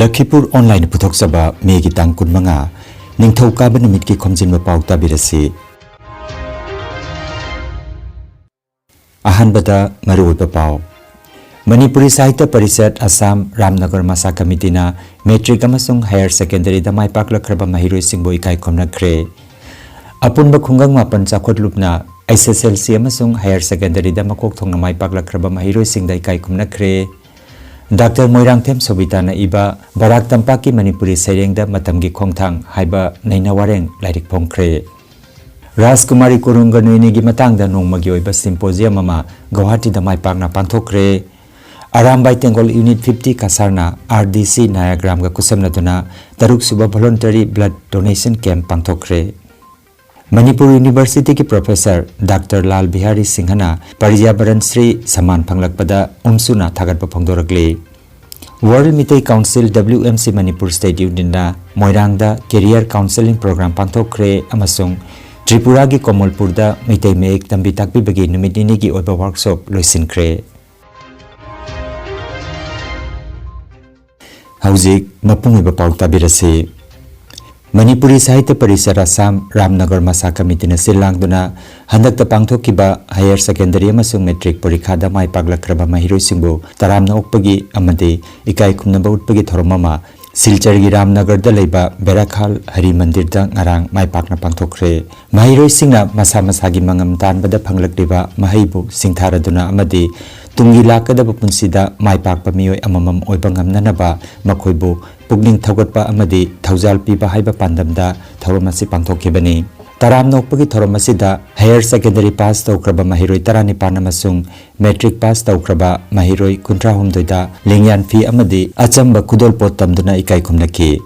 Lakhipur Online Puthok Megi Tangkun Manga Ningthau Kaba Numit ki Khomjinba Pao tabirasi Ahanbada Maruiba Pao Manipuri Sahitya Parisat Assam Ramnagar Masa Committee na Metric amasung Higher Secondary da mai paklakraba mahiroi singbo ikai khomnakre Apunba khungang mapan chakhot lupna SSLC amasung Higher Secondary da makok thongna mai paklakraba mahiroi singda ikai khomnakre Dr. Moirang Them Sobitana Iba Barak Tampak ki Manipuri Sereng da matamgi khongthang haiba naina wareng lairik phongkre Rajkumari Kurunga Nuini gi matang da nongmagi oiba symposia mama Guwahati da mai pakna panthokre Arambai Tengol Unit 50 Kasarna RDC Nayagram ga kusamna duna Taruk Suba Voluntary Blood Donation Camp panthokre Manipur University ki Professor Dr. Lal Bihari Singhana Paryabaran Sri Saman Phanglakpada Umsuna Thagatpa Phongdorakle World Mitai Council WMC Manipur State Union Moirangda Career Counseling Program panthokre amasung Tripura gi Komolpur da Mitai Mek tambi takpi bagi numit ini gi oiba workshop loisinkre Hauzik mapungiba pau tabirase Manipuri Sahitya Parisat Assam Ramnagar Masa Committee na silangduna handakta pangthokiba Higher Secondary amasung Metric Parikha da mai paglakraba mahiroi singbo taramna okpagi amade ikai khumnaba utpagi thoromama Silchar gi Ramnagar da leiba Berakhal Hari Mandir da ngarang mai pakna pangthokre mahiroi singna masa gi mangam tanbada phanglakliba mahaibu singtharaduna amade tungi lakadaba punsida mai pakpa miyoi amamam oiba ngamnanaba makhoibu pugning thawgatpa amadi thaujal piba haiba pandamda thoromasi pangthokibani taram nokpagi thoromasida Higher Secondary pass tawkraba mahiroi 19 amasung Metric pass tawkraba mahiroi 13 da lengyan fi amadi achamba kudolpot tamduna ikai khumnaki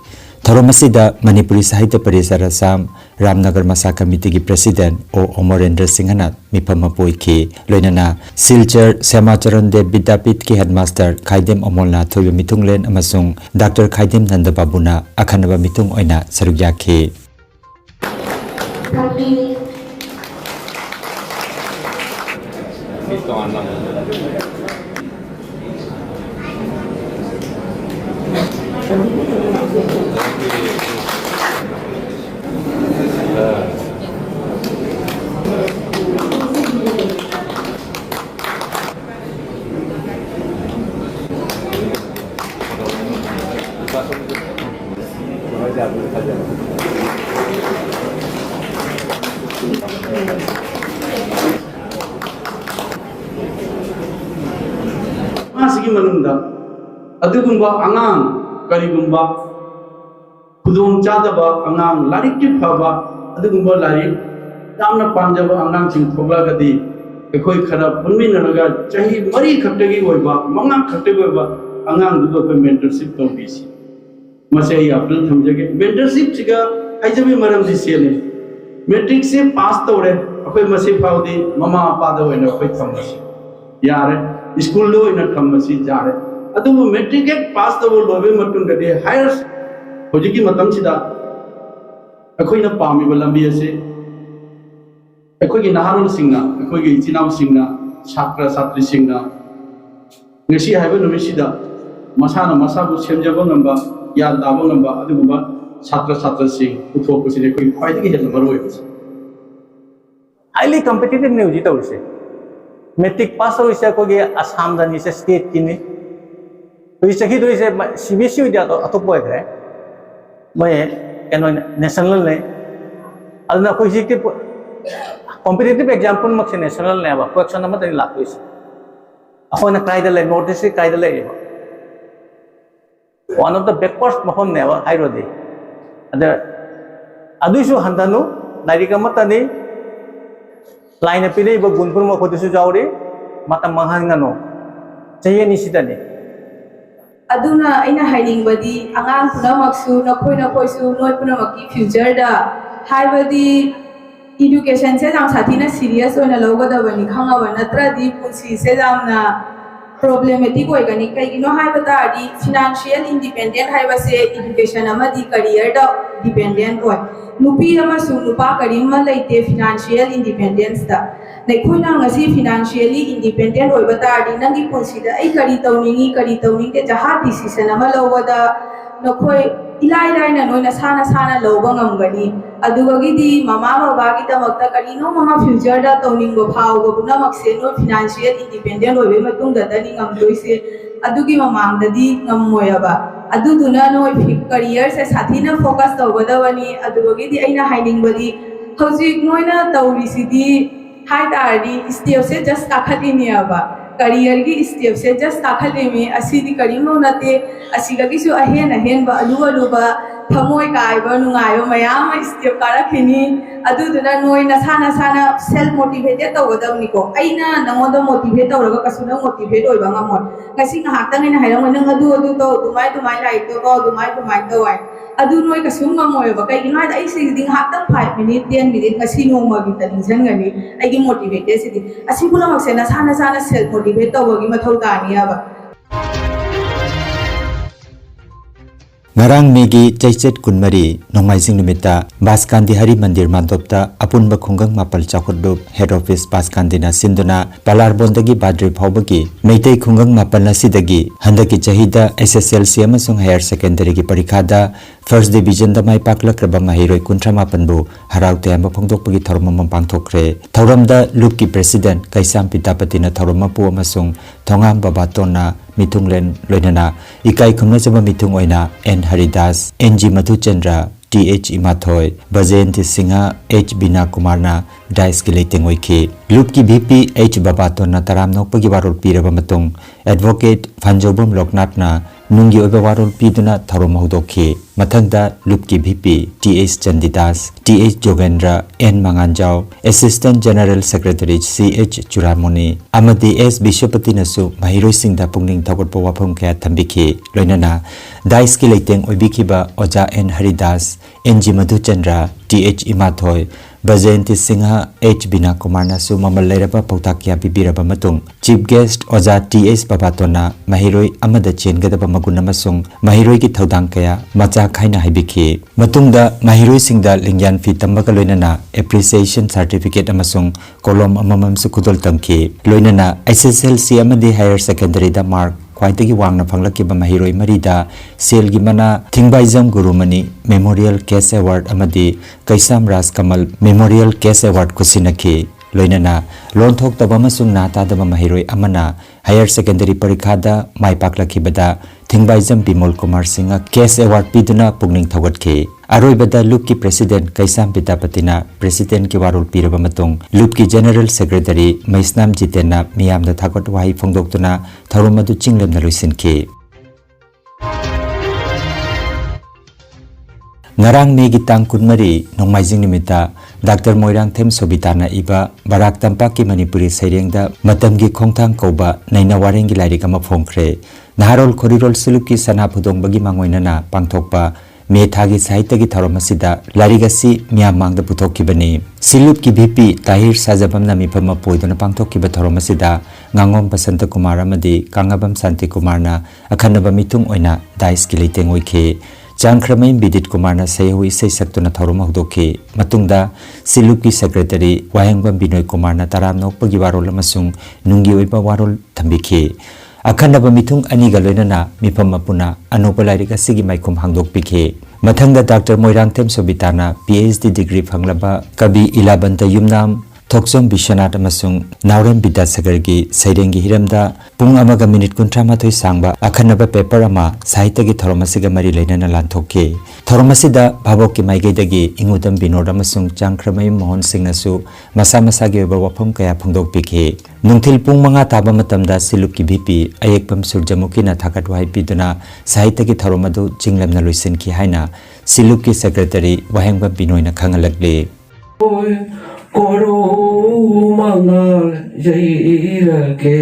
thoromasida Manipuri Sahitya Parisat Assam Ramnagar Masa Committee ki President O Omorendra Singhana mipama poiki loinana Silchar Semacharan Dev Vidyapit ki Headmaster Khaidem Omolna thoiba mitunglen amasung Dr. Khaidem Nandababuna akhanaba mitung oina saruk yakhi Masih menunda, adugumba angang karigumba, kudung cadaba angang lari kipaba, adugumba lari, tamna panjaba angang sing thogla gadi, ekoi khara punmi naraga chahi mari khattegi oiba, mangang khattegi oiba, angang dudo pe mentorship to bisi. Masih apel thamjage mentorship siga aijabi maram disiyane, metric se pass to re, ekoi masih paudi mama pada oina ekoi thamasi, yare. School lo ina thamasi jare adu metric pass to lobe matun gade higher hojiki matam sida akoi na pami balambi ase akoi gi naharul singna akoi gi chinam singna chhatra chhatri singna ngasi haiba numi sida masana masabu semjabo ngamba ya dabo ngamba adu ba chhatra chhatra sing uthok sine koi khwaidagi hel maroi highly competitive ne uji tawse Metric pass ho isa ko ge Assam da ni se state kini to isa ki do isa CBSE dia to atop boy kare mai kano national ne alna ko isi ke competitive exam pun mak se national ne ba question number tani la ko isa ako na kai dale notice kai dale one of the backward mahon ne ba high rodi ada adu su handanu narika matani line apine ba gunpur ma khotisu jawri mata mahangano chaye ni sidani aduna aina hiding badi angang punamaksu nakhoi su noi punamaki future da haibadi education se jam sathina serious oina logada bani khanga ba natra di punsi se jamna problematic oigani kai gino haibata di financial independent haiba se education amadi career da dependent oi nupi ama su nupa karima laite financial independence da Naikuna ngasi financially independent oiba tardi nangi punsida ai kari tawningi ke jaha decision ama lawada नखोई इलाइ लाइना नोइना साना साना लौबा ngamgani adugagidi mama baba gi tamakta karino mama future da tawningo phawgo punamakse no financial independent oibe matungda dani ngamdoise adugi mamangdadi ngammoyaba aduduna no career se sathina focus tawgadawani adugagidi aina hainingbadi hojik noina tawrisidi hai tardi step se just takhatiniaba career gi step se just takhalemi asidi karimo nate asigagi su ahen ba alu ba thamoi kai ba nungayo mayam step karakhini aduduna noi na sana self motivated tawgadawni ko aina namoda motivate tawraga kasuna motivate oiba ngamon kasi ngahakta ngina hairang nang adu to dumai lai to ko dumai to wai adu noi kasum ngamoy ba kai ginai ai sigding hakta 5 minute 10 minute kasi no magi talinsan ngani ai gi motivate sidi asibuna maksena sana self motivate tawagi mathau tani aba ngarang megi chaichet kunmari nongmaising nimita baskandi hari mandir mandopta apunba khungang mapal chakhoddup head office baskandi na sinduna palar bondagi badri phawbagi meitei khungang mapal na sidagi handaki chahida SSLC amasung higher secondary gi parikha da first division da mai paklakraba mahiroi kuntra mapanbu haraute amba phongdokpagi thorom pangthokre thoramda lupki president kaisam pitapati na thoroma pu amasung thongam babatona mithunglen loinana ikai khumna chaba mithung oina N Haridas NG Madhuchandra TH Imathoi Bajenti Singha H Bina Kumarna Dais ki leiting oiki Lupki VP H Babatona taram nokpagi warol piraba matung advocate Fanjobam Loknathna nungi oiba warol piduna thorom hodokhi mathangda Lupki VP TH Chandidas TH Jogendra N Manganjao Assistant General Secretary CH Churamoni amadi S Bishopati nasu mahiroi singda pungning thagotpa wafam kya thambikhi loinana dais ki leiting oibikhiba Oja N Haridas NG Madhuchandra TH Imathoi Bajenti Singha H Bina Kumarna su mamal leiraba pautakya bibiraba matung Chief Guest Oja TH Babatona mahiroi amada chengadaba magun amasung mahiroi ki thaudang kaya macha khaina haibikhi matungda mahiroi singda lingyan fi tambaga loinana appreciation certificate amasung kolom amamam su khudol tamki loinana SSLC amadi higher secondary da mark khwaitagi wangna phanglakiba mahiroi marida selgi mana thingbaijam gurumani memorial case award amadi kaisam ras kamal memorial case award kusinaki loinana lonthok taba masung nata daba mahiroi amana higher secondary parikha da mai paklakibada thingbaijam Bimol Kumar Singha case award piduna pungning thagatki aroibada lupki president kaisam pitapatina president ki warol piraba matung lupki general secretary Maisnam Jitena miyamda thagot wahi phongdoktuna tharumadu chinglemna loisinki ngarang megi tang kunmari nongmaijing nimita Dr. Moirang Them Sobitana iba Barak Tampak ki Manipuri sairengda matamgi khongthang koba naina warengi lairik ama phongkhre naharol khorirol silupki sana phudong bagi mangoinana pangthokpa मेथागी साहित्य की थरोमसिदा लारिगसी मियामांगदा पुथोकिबनी सिलुप की VP Tahir साजबमना मिफम पोइदना पांगथोकिबा थरोमसिदा nganगom Basant Kumar अमदी कांगाबम शांति कुमारना अखनबा मिथुंग ओइना dice की लेतेंग ओइखे चांख्रमै बिदित कुमारना सयहुई सै सक्तुना थरोम हदोखे मतुंगदा सिलुप की secretary Wahengbam Binoy कुमारना ताराम नोकपगी वारोल अमसुंग नुंगी ओइबा वारोल थंबिखे अखनबा मिथुंग अनिगा लोइनना मिफम अपुना अनोपा लाइरिक असिगी माइखुम हांगदोकपिखे मथंगदा डॉक्टर मोइरांग थेम सोबिताना PhD डिग्री फंगलबा कवि इलाबंत युमनाम थोक्सोम विश्वनाथ अमसुंग नावरेम विद्यासागर की सैरेंगी हिरमदा पुंग अमगा मिनिट 38 सांगबा अखनबा पेपर अमा साहित्य की थरोमसिगा मरी लेनना लांथोके थरोमसिदा भाबोक की माइगेदगी इंगुदम बिनोद अमसुंग चांख्रमै मोहन सिंहनसु मसा मसागे ओबा वफम कया फंगदोकपिखे नुंथिल पुंग मंगा ताबा मतमदा सिलुप की VP अयेकपम सुरजमुकी ना थाकट वाई पिदुना साहित्य की थरोमदु चिंगलमना लोइसिनकी हाइना सिलुप की secretary वाहेंगबा बिनोयना खंगलगले Koro mangal jairake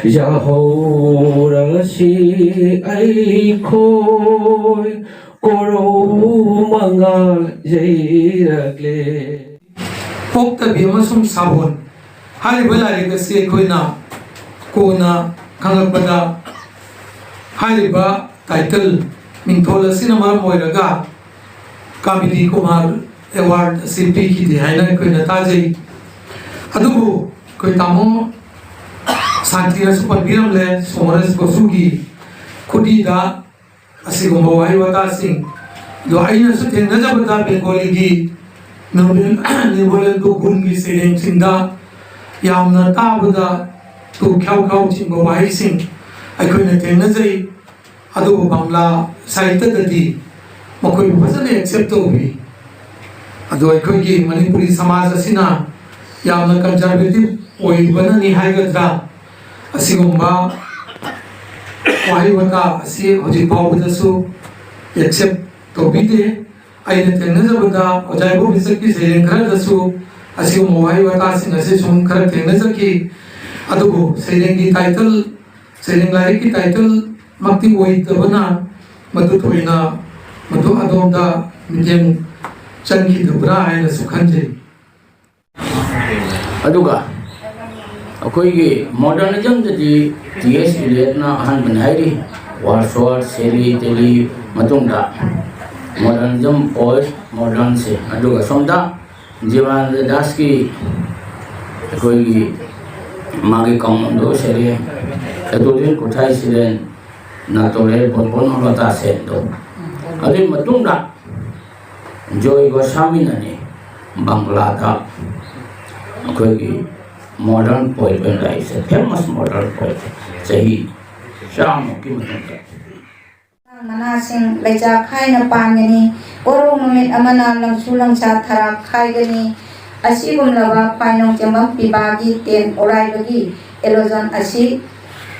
Yahora si ai khoi Koro mangal jairake Pokta bimasum sabon hari balari kasi koina kona khangakpada hari ba title mingthola sinama moiraga Kamili Kumar award CP ki di haina koi nataji adubu koi tamo santiya super biram le somaras kosugi kudi da ꯑꯁꯤꯒꯨꯝꯕ ꯋꯥꯍꯩ ꯋꯥꯇꯥꯁꯤꯡ ꯑꯗꯣ ꯑꯩꯅꯁꯨ ꯊꯦꯡꯅꯖꯕꯗ ꯕꯦꯡꯒꯣꯂꯤꯒꯤ Nobel ꯒꯨꯟꯒꯤ ꯁꯩꯔꯦꯡꯁꯤꯡꯗ ꯌꯥꯝꯅ ꯇꯥꯕꯗ to ꯈ꯭ꯌꯥꯎ ꯈ꯭ꯌꯥꯎ ꯆꯤꯡꯕ ꯋꯥꯍꯩꯁꯤꯡ ꯑꯩꯈꯣꯏꯅ ꯊꯦꯡꯅꯖꯩ ꯑꯗꯨꯕꯨ ꯕꯪꯂꯥ ꯁꯥꯍꯤꯇ꯭ꯌꯗꯗꯤ ꯃꯈꯣꯏꯕꯨ ꯐꯖꯅ ꯑꯦꯛꯁꯦꯞ ꯇꯧꯕꯤ ꯑꯗꯣ ꯑꯩꯈꯣꯏꯒꯤ ꯃꯅꯤꯄꯨꯔꯤ ꯁꯃꯥꯖ ꯑꯁꯤꯅ ꯌꯥꯝꯅ ꯀꯟꯖꯔꯕꯦꯇꯤꯕ ꯑꯣꯏꯕꯅꯅꯤ ꯍꯥꯏꯒꯗ꯭ꯔꯥ ꯑꯁꯤꯒꯨꯝꯕ ꯋꯥꯍꯩ ꯋꯥꯇꯥ ꯑꯁꯤ ꯍꯧꯖꯤꯛ ꯐꯥꯎꯕꯗꯁꯨ ꯑꯦꯛꯁꯦꯞ ꯇꯧꯕꯤꯗꯦ ꯑꯩꯅ ꯊꯦꯡꯅꯖꯕꯗ ꯑꯣꯖꯥ ꯏꯕꯣꯕꯤꯆꯛꯀꯤ ꯁꯩꯔꯦꯡ ꯈꯔꯗꯁꯨ ꯑꯁꯤꯒꯨꯝꯕ ꯋꯥꯍꯩ ꯋꯥꯇꯥꯁꯤꯡ ꯑꯁꯤ ꯁꯨꯝ ꯈꯔ ꯊꯦꯡꯅꯖꯈꯤ ꯑꯗꯨꯕु ꯁꯩꯔꯦꯡꯒꯤ ꯇꯥꯏꯇꯜ ꯁꯩꯔꯦꯡ ꯂꯥꯏꯔꯤꯛꯀꯤ ꯇꯥꯏꯇꯜ ꯃꯛꯇꯤ ꯑꯣꯏꯗꯕꯅ ꯃꯗꯨ ꯊꯣꯏꯅ ꯃꯗꯨ ꯑꯗꯣꯝꯗ ꯃꯤꯠꯌꯦꯡ ꯆꯪꯈꯤꯗꯕ꯭ꯔꯥ ꯍꯥꯏꯅꯁꯨ ꯈꯟꯖꯩ ꯑꯗꯨꯒ ꯑꯩꯈꯣꯏꯒꯤ ꯃꯣꯗꯔꯅꯤꯖꯝꯗꯗꯤ ꯇꯤ.ꯑꯦꯁ. ꯏꯂꯤꯌꯠꯅ ꯑꯍꯥꯟꯕꯅ ꯍꯥꯏꯔꯤ ꯋꯥꯔꯁꯋꯥꯔꯠ ꯁꯦꯂꯤ ꯇꯦꯂꯤ ꯃꯇꯨꯡꯗ ꯃꯣꯗꯔꯅꯤꯖꯝ ꯑꯣꯏ ꯃꯣꯗꯔꯟꯁꯦ ꯑꯗꯨꯒ ꯁꯣꯝꯗ ꯖꯤꯕꯥꯅꯟꯗ ꯗꯥꯁꯀꯤ ꯑꯩꯈꯣꯏꯒꯤ मागे कौमंदो सेरे एतोलिन कुथाई सिलेन नातोले बोनबोन होता से तो अदि मतुंगा जोई गोस्वामी ने बांग्ला था कोई मॉडर्न पोएट बन रहा है फेमस मॉडर्न पोएट सही शाम की मतुंगा मना सिंह लेजा खाई न पांगनी कोरो ममित अमना लंगसु लंगसा थरा खाईगनी असीगुमलबा ख्वाइनों चमक पिबागी तेन ओराइबगी एलोजन असी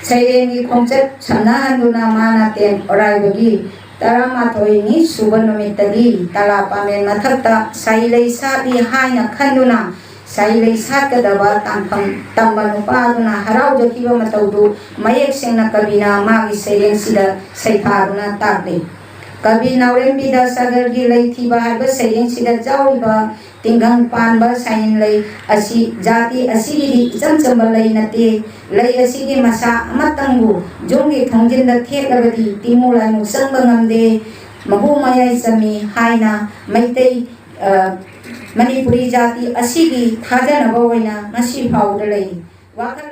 सैरेंगी खोंचत सन्नाहंदुना माना तेन ओराइबगी तरामाथोइनी सुबनुमितगी तलापामेन मथक्ता साइलै साबी हाइना खंदुना साइलै सातकदबा तांफम तंबनुपादुना हराउजखिबा मतौदु मयेक सेंगना कबिना मागी सैरेंसिदा सैथादुना ताकले कवि नवरेंबीदा सागरगी लैथिबा हाइबा सैरेंसिदा जाउइबा तिंगंग पानबा साइन लई असी जाति असीगी इचमचंबा लई नते लई असीगी मसा अमतंगु जोंगी थोंजिंदा थेलबदी तिमुला नुसंबा ngamde महु मयाई चमी हाइना मैतै मणिपुरी जाति असीगी थाजनबा ओइना ngasi फाउदा लई वाखल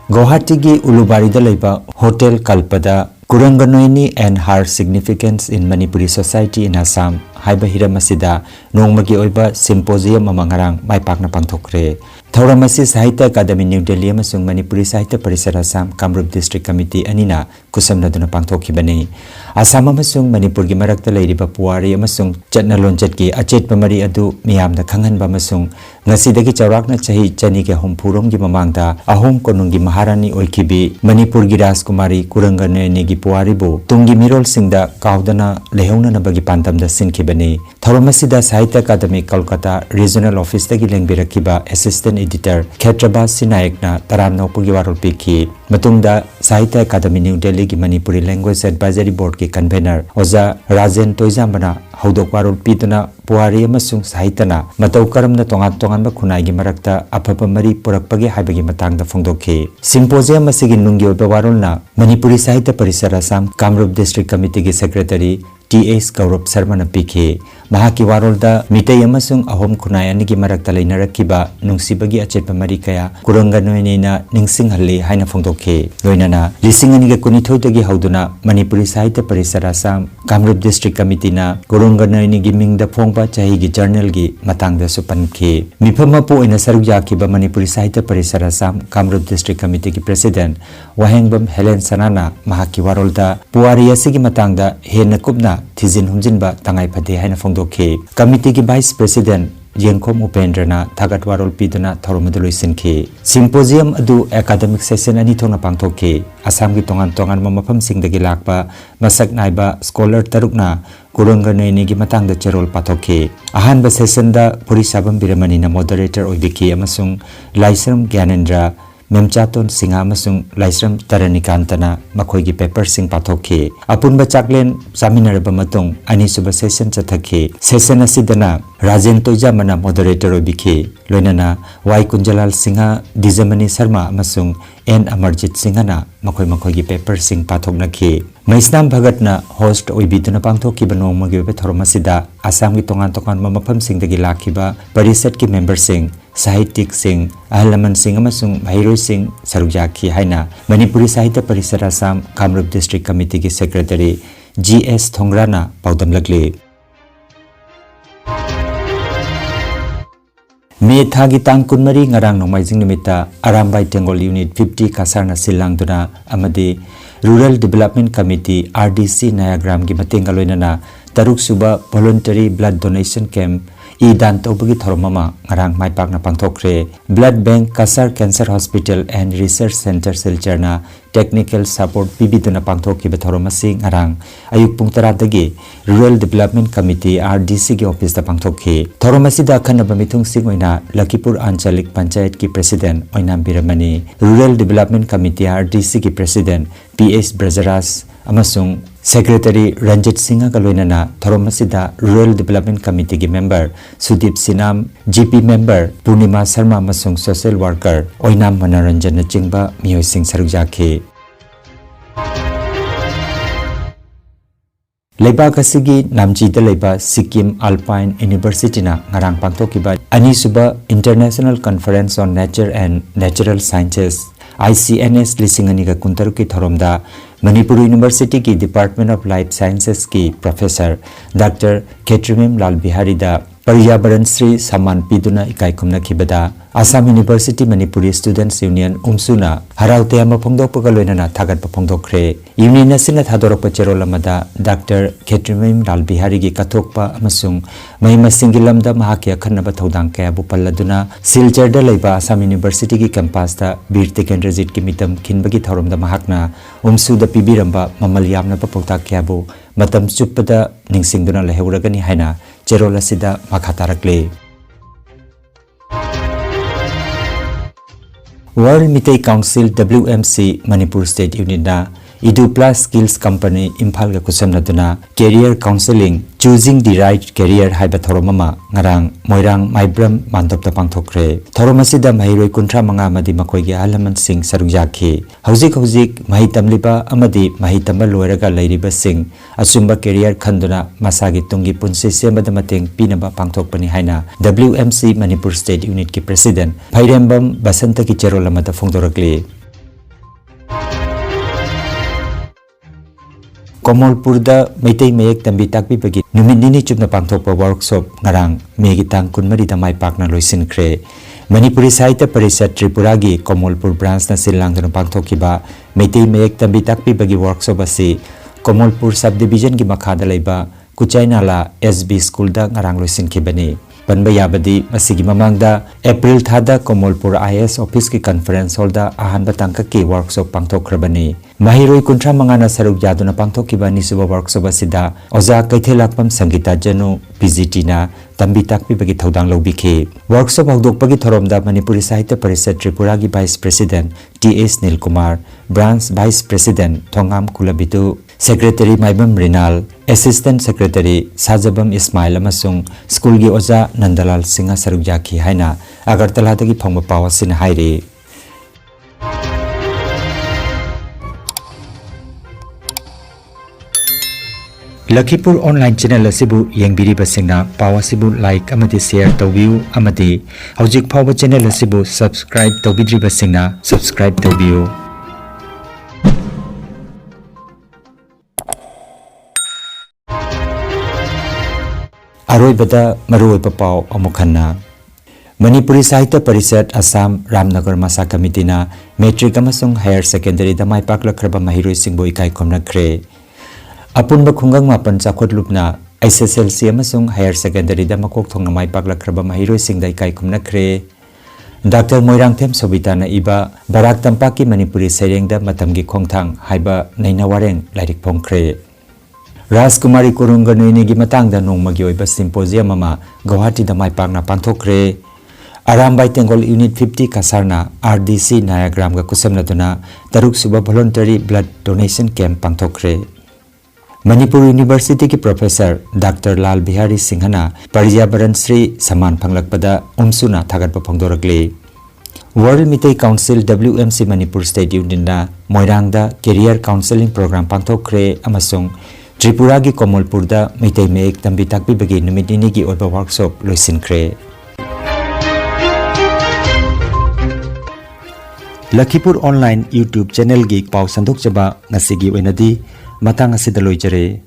Guwahati Ulubariда leba Hotel Kalpada Kuranganoi and her significance in Manipuri society in Assam haiba hiramasida nongmagi oiba symposium amangarang maipakna pangthokre Thauramasi Sahitya Academy New Delhi amasung Manipuri Sahitya Parisar Assam Kamrup District Committee anina kusamnaduna pangthokibani Assam amasung Manipur gi marakta leiriba puwari amasung chatna lonchat gi achetpa mari adu miyamda khanghanba amasung ngasidagi chawrakna chahi chani ge homphurong gi mamangda ahom konung gi maharani oikibi Manipur gi Rajkumari Kuranganoi gi puwari bu tungi mirol singda kaudana lehona nabagi pantamda sinkibani Thauramasi Sahitya Academy Kolkata Regional Office tagi lengbirakiba Assistant Editor Khetrabas Sinayakna Taramno Pugi Warol Piki Matungda Sahitya Academy New Delhi gi Manipuri Language Advisory Board ki convener Oza Rajen Toizambana Haudok Warol Pituna Puari amasung Sahitana Matau Karamna tongan khunai gi marakta aphapa mari purakpagi haibagi matangda phongdokhi Symposium asigi nungi oiba warolna Manipuri Sahitya Parisar Assam Kamrup District Committee gi Secretary T.S. Gaurav Sharma na pikhe mahaki warolda mitay amasung ahom khunai anigi marakta leinarakiba nungsibagi achetpa mari kaya Kuranganoi na ningsinghalli haina phongdokhe loinana lisingani ge kunithoi dagi hauduna Manipuri Sahitya Parisar Assam Kamrup District Committee na Kuranganoi gi mingda phongba chahi gi journal gi matangda supankhe mifama po ina saruk yakiba Manipuri Sahitya Parisar Assam Kamrup District Committee gi President Wahengbam Helen Sanana mahaki warolda puari asigi matangda hena kupna Thizin Khomjinba Tangai Phade haina phongdokhe committee ki vice president Yengkhom Upendrana Thagat Warol Piduna Thoromadu loisinke symposium adu academic session ani thona pangthokhe Assam gi tongan mamafam singdagi lakpa masak naiba scholar tarukna Kuranganoi gi matangda cherol pathokhe ahanba session da Puri Sabam Biramani na moderator oibiki amasung Laisram Gyanendra Memchaton Singha amasung Laisram Taranikantana makhoi gi paper sing pathokhe apunba chaklen saminaraba matung ani suba session chathakhe session asidana Rajen Toijamana moderator obikhe loinana Y Kunjalal Singha Dijamani Sharma amasung N Amarjit Singhana makhoi gi paper sing pathoknakhe Maisnam Bhagatna host oibituna pangthokkiba nongmagi be thoromasida Assam gi tongan mafam singdagi lakhiba parisat ki member sing साहित्यिक सिंह अहल लमन सिंह अमसुंग महैरोई सिंह सरुक याखी हाइना Manipuri Sahitya Parishad Assam Kamrup district committee की secretary GS थोंग्राना पाउदमलगले मे थागी तांग कुनमरी ngarang नोमाइजिंग निमित्ता अरामबाई टेंगोल यूनिट 50 कासारना सिलांगदुना अमदि rural development committee RDC Nayagram की मतेंग लोइनना तरुक सुबा वॉलंटरी ब्लड डोनेशन कैंप ई दान तौबगी थोरममा ngarang माइपाकना पांगथोखरे blood bank Cachar cancer hospital and research centre सिलचरना टेक्निकल सपोर्ट पीबीदुना पांगथोखिबा थोरमसी ngarang अयुक पुंग 10 दगी रूरल डेवलपमेंट कमिटी RDC की ऑफिस दा पांगथोखि थोरमसीदा खनबा मिथुंग सिंग ओइना लखीपुर आंचलिक पंचायत की प्रेसिडेंट ओइना Birmani rural development committee RDC की प्रेसिडेंट PS ब्रजराज अमसुंग सेक्रेटरी रंजित सिंह का लोइनना थोरमसीदा रूरल डेवलपमेंट कमिटी की member Sudeep Sinam GP member Purnima Sharma अमसुंग सोशल वर्कर ओइनाम मनोरंजन चिंबा मियोय सिंह सरुक जाखे लेबाक असिगी नामजीदा लेबा सिक्किम अल्पाइन यूनिवर्सिटी ना ngarang पांगथोखिबा अनिसुबा international conference on nature and natural sciences ICNS लिसिंगनी का कुंतरु की थोरमदा मणिपुर यूनिवर्सिटी की डिपार्टमेंट ऑफ लाइफ साइंसेस की प्रोफेसर डॉक्टर केट्रिमिम लाल बिहारी दा पर्यावरण श्री सम्मान पीदुना इकाई खुमनखिबदा Assam university Manipuri students union उमसुना हराउते अमा फोंदोकपगा लोइनना थागतपा फोंदोखरे यूनियन असिना थादोरकपा चेरोल अमदा डॉक्टर केट्रिमिम लाल बिहारी की कथोकपा अमसुंग महिमसिंगी लमदा महाकी अखन्नबा थौदांग कयाबु पल्लदुना सिलचरदा लेबा आसाम यूनिवर्सिटी की कैंपसदा वीर तेकेंद्रजीत की मितम खिनबगी थौरमदा महाकना उमसुदा पीबीरंबा ममल यामनबा पौता कयाबु मतम चुप्पदा निंगसिंगदुना लेहौरगनी हाइना चेरोल असिदा मखा तारकले world Meitei council WMC Manipur state unit ना edu plus skills company Imphal का कुसमनदुना career counselling choosing the right career हाइबा थोरममा ngarang मोइरांग माइब्रम मानदोपता पांगथोखरे थोरमसिदा महिरोय कुंथ्रा मंगा मदि मखोयगी आहलमन सिंह सरुक जाखि हौजिक महि तमलिबा अमदि महि तमबा लोयरगा लैरिबा Singh असुंबा career खंदुना मसागी Tungi पुंसि सेमदा मतेंग पिनबा पांगथोकपनि हाइना WMC Manipur state unit की प्रेसिडेंट भैरेंबम बसंत की चेरोलमदा फोंदोरकले कोमलपुरदा मैतै मयेक तंबी ताकपीबगी नुमित निनि चुपना पांगथोकपा वर्कशॉप ngarang मेगी तांग कुनमरी दा माइ पाकना लोइसिनख्रे मणिपुरी साहित्य परिषद त्रिपुरा की कोमलपुर ब्रांच ना सिलांगदुना पांगथोकिबा मैतै मयेक तंबी ताकपीबगी वर्कशॉप असि कोमलपुर सब डिवीजन की मखादा लेबा कुचाइनाला SB स्कूल दा ngarang लोइसिनखिबनी पनबा याबदी मसिगी ममांगदा अप्रैल थादा कोमलपुर IS ऑफिस की कॉन्फ्रेंस हॉल दा अहानबा तांका की वर्कशॉप पांगथोखरबनी महिरोय कुंथ्रा मंगाना सरुक यादुना पांगथोखिबा निसुबा वर्कशॉप असिदा ओजा कैथेलाकपम संगीता जनु PGT ना तंबी ताकपीबगी थौदांग लौबिखे वर्कशॉप हौदोकपगी थोरमदा मणिपुरी साहित्य परिषद त्रिपुरा की vice president TS Neelkumar branch vice president Thongam कुलबितु सेक्रेटरी माइबम रिनाल असिस्टेंट सेक्रेटरी साजबम इस्माइल अमसुंग स्कूल की ओजा नंदलाल सिंह सरुक जाखि हाइना अगरतलादगी फंगबा पाव सिन हाइरे लखीपुर ऑनलाइन चैनल असिबु येंगबिरिबसिंगना पाव असिबु लाइक अमदि शेयर तौबियु अमदि हौजिक फाव चैनल असिबु सब्सक्राइब तौबिद्रिबसिंगना सब्सक्राइब तौबियु अरोइबदा मरुओइबा पाव अमुखन्ना मणिपुरी साहित्य परिषद असम रामनगर मसा कमिटीना मेट्रिक अमसुंग हायर सेकेंडरी दा माइपाकलखरबा महिरोय सिंबो इकाई खोमनख्रे अपुनबा खुंगंग मापन चाखोटलुपना SSLC अमसुंग हायर सेकेंडरी दा मकोक थोंगना माइपाकलखरबा महिरोय सिंह दा इकाई खोमनख्रे डॉक्टर मोइरांगथेम सोबिताना इबा बराक तंपाक की मणिपुरी सैरेंग दा मतमगी खोंगथांग हाइबा नैना वारेंग लाइरिक फोंख्रे राजकुमारी कुरुंगनुइनी की मतंगदा नोंमगी ओइबा सिम्पोजिया ममा गुवाहाटी दा माइपाकना पांथोखरे अरामबाई टेंगोल यूनिट 50 कासारना RDC नायाग्राम का कुसमनदुना तरुक सुबा वॉलंटरी ब्लड डोनेशन कैंप पांथोखरे मणिपुर यूनिवर्सिटी की प्रोफेसर डॉक्टर लाल बिहारी सिंहना पर्यावरण श्री सम्मान फंगलकपदा उमसुना थागतपा फोंदोरकले world Meitei council WMC Manipur state union मोइरांगदा कैरियर काउंसलिंग प्रोग्राम पांथोखरे अमसुंग त्रिपुरा की कोमलपुरदा मितई मेक तंबी ताकपीबगी नुमित निनि की ओइबा workshop लोइसिनख्रे Lakhipur Online YouTube channel gi pau sandok chaba ngasigi oinadi matang asida loijare.